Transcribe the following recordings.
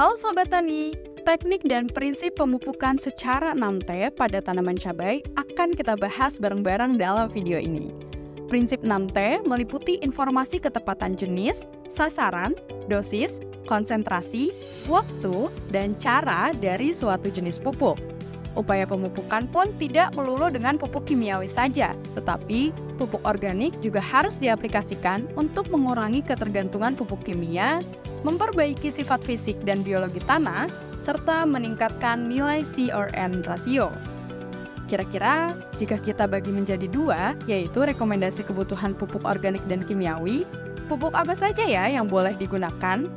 Halo Sobat Tani, teknik dan prinsip pemupukan secara 6T pada tanaman cabai akan kita bahas bareng-bareng dalam video ini. Prinsip 6T meliputi informasi ketepatan jenis, sasaran, dosis, konsentrasi, waktu, dan cara dari suatu jenis pupuk. Upaya pemupukan pun tidak melulu dengan pupuk kimiawi saja, tetapi pupuk organik juga harus diaplikasikan untuk mengurangi ketergantungan pupuk kimia, memperbaiki sifat fisik dan biologi tanah, serta meningkatkan nilai C/N rasio. Kira-kira, jika kita bagi menjadi dua, yaitu rekomendasi kebutuhan pupuk organik dan kimiawi, pupuk apa saja ya yang boleh digunakan?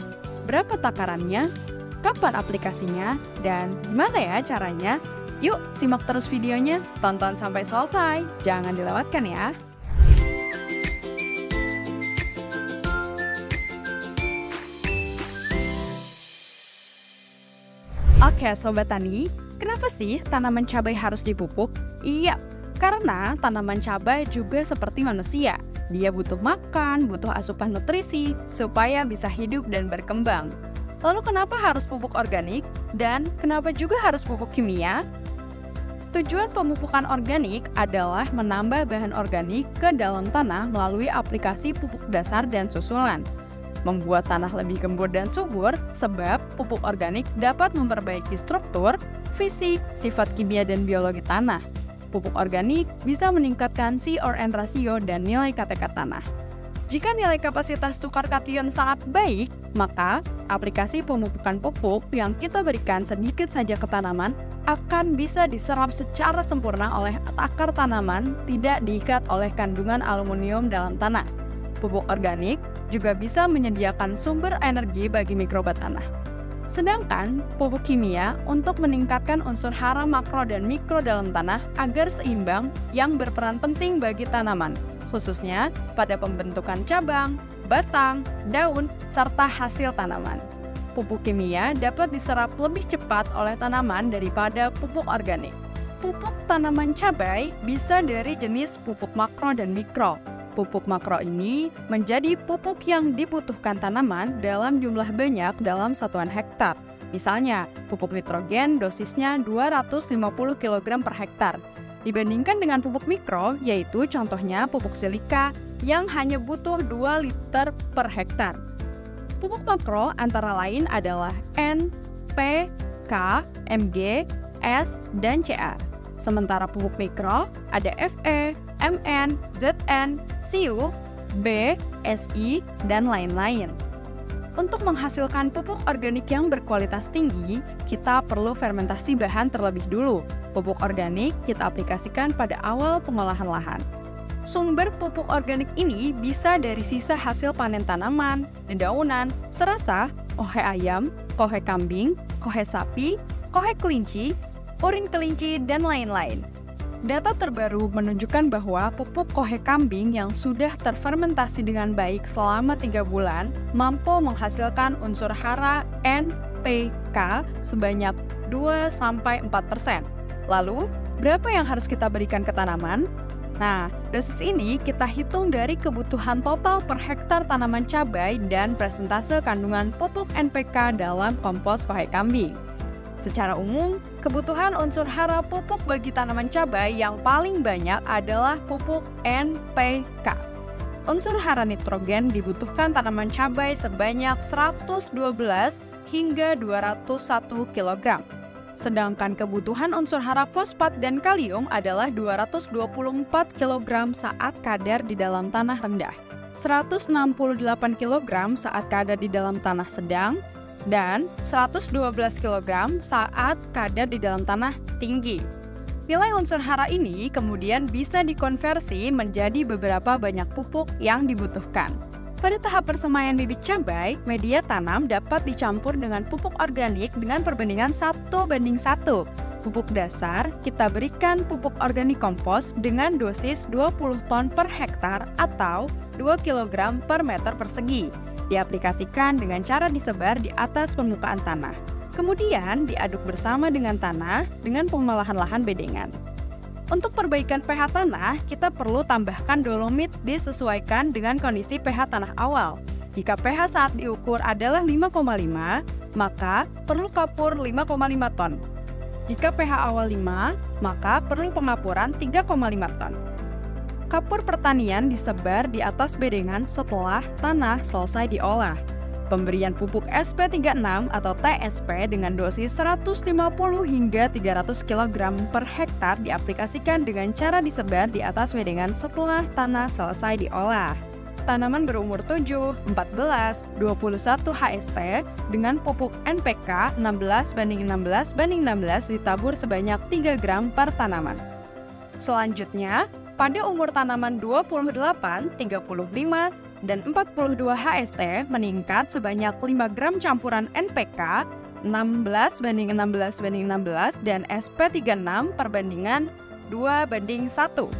Berapa takarannya? Kapan aplikasinya? Dan gimana ya caranya? Yuk, simak terus videonya, tonton sampai selesai, jangan dilewatkan ya! Oke Sobat Tani, kenapa sih tanaman cabai harus dipupuk? Iya, karena tanaman cabai juga seperti manusia. Dia butuh makan, butuh asupan nutrisi, supaya bisa hidup dan berkembang. Lalu kenapa harus pupuk organik? Dan kenapa juga harus pupuk kimia? Tujuan pemupukan organik adalah menambah bahan organik ke dalam tanah melalui aplikasi pupuk dasar dan susulan. Membuat tanah lebih gembur dan subur, sebab pupuk organik dapat memperbaiki struktur, fisik, sifat kimia dan biologi tanah. Pupuk organik bisa meningkatkan C/N rasio dan nilai KTK tanah. Jika nilai kapasitas tukar kation sangat baik, maka aplikasi pemupukan pupuk yang kita berikan sedikit saja ke tanaman akan bisa diserap secara sempurna oleh akar tanaman, tidak diikat oleh kandungan aluminium dalam tanah. Pupuk organik juga bisa menyediakan sumber energi bagi mikroba tanah. Sedangkan pupuk kimia untuk meningkatkan unsur hara makro dan mikro dalam tanah agar seimbang yang berperan penting bagi tanaman, khususnya pada pembentukan cabang, batang, daun, serta hasil tanaman. Pupuk kimia dapat diserap lebih cepat oleh tanaman daripada pupuk organik. Pupuk tanaman cabai bisa dari jenis pupuk makro dan mikro. Pupuk makro ini menjadi pupuk yang dibutuhkan tanaman dalam jumlah banyak dalam satuan hektar. Misalnya, pupuk nitrogen dosisnya 250 kg per hektar. Dibandingkan dengan pupuk mikro, yaitu contohnya pupuk silika yang hanya butuh 2 liter per hektar. Pupuk makro antara lain adalah N, P, K, Mg, S, dan Ca. Sementara pupuk mikro ada Fe, Mn, Zn, Cu, B, Si, dan lain-lain. Untuk menghasilkan pupuk organik yang berkualitas tinggi, kita perlu fermentasi bahan terlebih dulu. Pupuk organik kita aplikasikan pada awal pengolahan lahan. Sumber pupuk organik ini bisa dari sisa hasil panen tanaman, dedaunan, serasa, kohe ayam, kohe kambing, kohe sapi, kohe kelinci, urin kelinci, dan lain-lain. Data terbaru menunjukkan bahwa pupuk kohe kambing yang sudah terfermentasi dengan baik selama 3 bulan mampu menghasilkan unsur hara NPK sebanyak 2-4%. Lalu, berapa yang harus kita berikan ke tanaman? Nah, dosis ini kita hitung dari kebutuhan total per hektar tanaman cabai dan persentase kandungan pupuk NPK dalam kompos kohe kambing. Secara umum, kebutuhan unsur hara pupuk bagi tanaman cabai yang paling banyak adalah pupuk NPK. Unsur hara nitrogen dibutuhkan tanaman cabai sebanyak 112 hingga 201 kg. Sedangkan kebutuhan unsur hara fosfat dan kalium adalah 224 kg saat kadar di dalam tanah rendah, 168 kg saat kadar di dalam tanah sedang, dan 112 kg saat kadar di dalam tanah tinggi. Nilai unsur hara ini kemudian bisa dikonversi menjadi beberapa banyak pupuk yang dibutuhkan. Pada tahap persemaian bibit cabai, media tanam dapat dicampur dengan pupuk organik dengan perbandingan 1:1. Pupuk dasar, kita berikan pupuk organik kompos dengan dosis 20 ton per hektar atau 2 kg per meter persegi. Diaplikasikan dengan cara disebar di atas permukaan tanah. Kemudian diaduk bersama dengan tanah dengan pengolahan lahan bedengan. Untuk perbaikan pH tanah, kita perlu tambahkan dolomit disesuaikan dengan kondisi pH tanah awal. Jika pH saat diukur adalah 5,5, maka perlu kapur 5,5 ton. Jika pH awal 5, maka perlu pengapuran 3,5 ton. Kapur pertanian disebar di atas bedengan setelah tanah selesai diolah. Pemberian pupuk SP36 atau TSP dengan dosis 150 hingga 300 kg per hektar diaplikasikan dengan cara disebar di atas bedengan setelah tanah selesai diolah. Tanaman berumur 7, 14, 21 HST dengan pupuk NPK 16:16:16 ditabur sebanyak 3 gram per tanaman. Selanjutnya, pada umur tanaman 28, 35, dan 42 HST meningkat sebanyak 5 gram campuran NPK 16:16:16 dan SP36 perbandingan 2:1.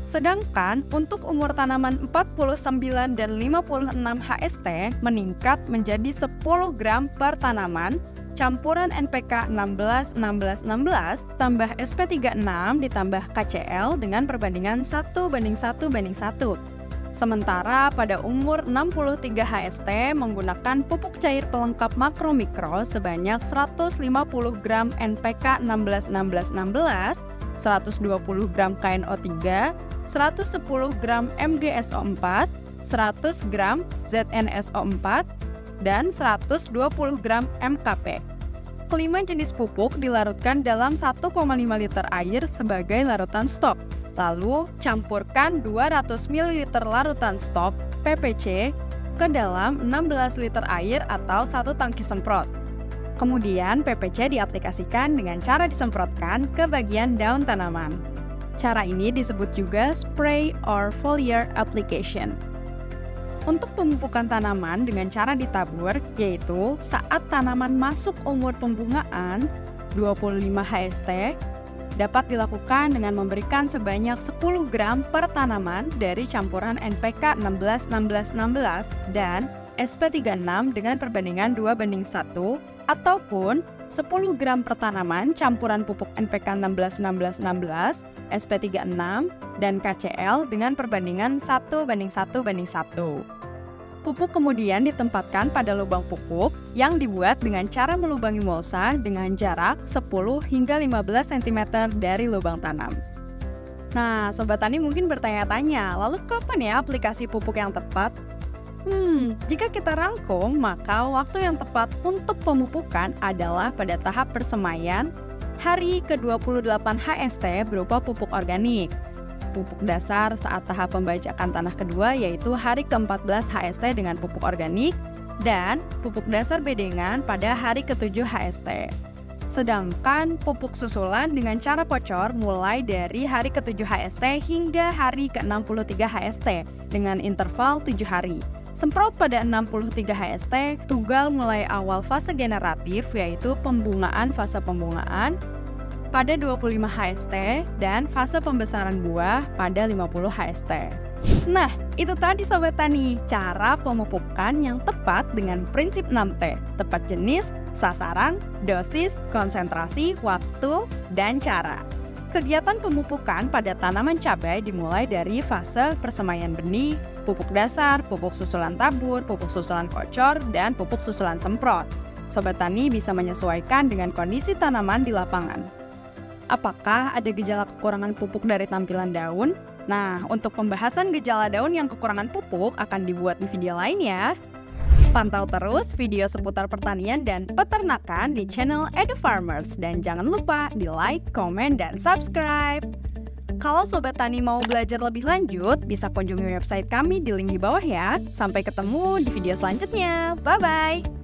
Sedangkan untuk umur tanaman 49 dan 56 HST meningkat menjadi 10 gram per tanaman campuran NPK 16:16:16 tambah SP36 ditambah KCl dengan perbandingan 1:1:1. Sementara pada umur 63 HST menggunakan pupuk cair pelengkap makro mikro sebanyak 150 gram NPK 16:16:16, 120 gram KNO3, 110 gram MgSO4, 100 gram ZnSO4, dan 120 gram MKP. Kelima jenis pupuk dilarutkan dalam 1,5 liter air sebagai larutan stok. Lalu, campurkan 200 ml larutan stok PPC ke dalam 16 liter air atau 1 tangki semprot. Kemudian, PPC diaplikasikan dengan cara disemprotkan ke bagian daun tanaman. Cara ini disebut juga spray or foliar application. Untuk pemupukan tanaman dengan cara ditabur, yaitu saat tanaman masuk umur pembungaan 25 HST, dapat dilakukan dengan memberikan sebanyak 10 gram per tanaman dari campuran NPK 16:16:16 dan SP36 dengan perbandingan 2:1 ataupun 10 gram per tanaman campuran pupuk NPK 16:16:16, SP36, dan KCl dengan perbandingan 1:1:1. Pupuk kemudian ditempatkan pada lubang pupuk yang dibuat dengan cara melubangi mulsa dengan jarak 10 hingga 15 cm dari lubang tanam. Nah, Sobat Tani mungkin bertanya-tanya, lalu kapan ya aplikasi pupuk yang tepat? Jika kita rangkum, maka waktu yang tepat untuk pemupukan adalah pada tahap persemaian hari ke-28 HST berupa pupuk organik. Pupuk dasar saat tahap pembajakan tanah kedua yaitu hari ke-14 HST dengan pupuk organik dan pupuk dasar bedengan pada hari ke-7 HST. Sedangkan pupuk susulan dengan cara pocor mulai dari hari ke-7 HST hingga hari ke-63 HST dengan interval 7 hari. Semprot pada 63 HST, tugal mulai awal fase generatif yaitu pembungaan fase pembungaan pada 25 HST dan fase pembesaran buah pada 50 HST. Nah, itu tadi Sobat Tani, cara pemupukan yang tepat dengan prinsip 6T, tepat jenis, sasaran, dosis, konsentrasi, waktu, dan cara. Kegiatan pemupukan pada tanaman cabai dimulai dari fase persemaian benih, pupuk dasar, pupuk susulan tabur, pupuk susulan kocor, dan pupuk susulan semprot. Sobat Tani bisa menyesuaikan dengan kondisi tanaman di lapangan. Apakah ada gejala kekurangan pupuk dari tampilan daun? Nah, untuk pembahasan gejala daun yang kekurangan pupuk akan dibuat di video lain ya. Pantau terus video seputar pertanian dan peternakan di channel Edu Farmers. Dan jangan lupa di like, komen, dan subscribe. Kalau Sobat Tani mau belajar lebih lanjut, bisa kunjungi website kami di link di bawah ya. Sampai ketemu di video selanjutnya. Bye-bye!